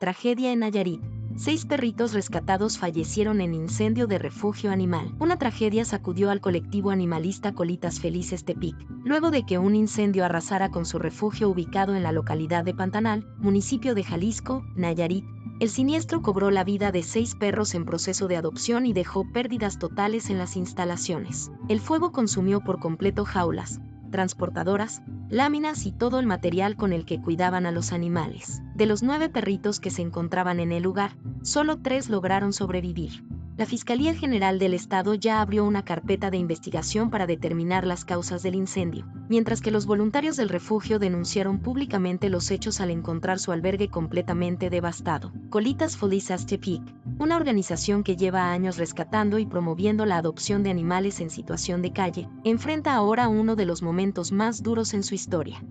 Tragedia en Nayarit. 6 perritos rescatados fallecieron en incendio de refugio animal. Una tragedia sacudió al colectivo animalista Colitas Felices Tepic, luego de que un incendio arrasara con su refugio ubicado en la localidad de Pantanal, municipio de Jalisco, Nayarit. El siniestro cobró la vida de 6 perros en proceso de adopción y dejó pérdidas totales en las instalaciones. El fuego consumió por completo jaulas, transportadoras, láminas y todo el material con el que cuidaban a los animales. De los 9 perritos que se encontraban en el lugar, solo 3 lograron sobrevivir. La Fiscalía General del Estado ya abrió una carpeta de investigación para determinar las causas del incendio, mientras que los voluntarios del refugio denunciaron públicamente los hechos al encontrar su albergue completamente devastado. Colitas Felices Tepic, una organización que lleva años rescatando y promoviendo la adopción de animales en situación de calle, enfrenta ahora uno de los momentos más duros en su historia.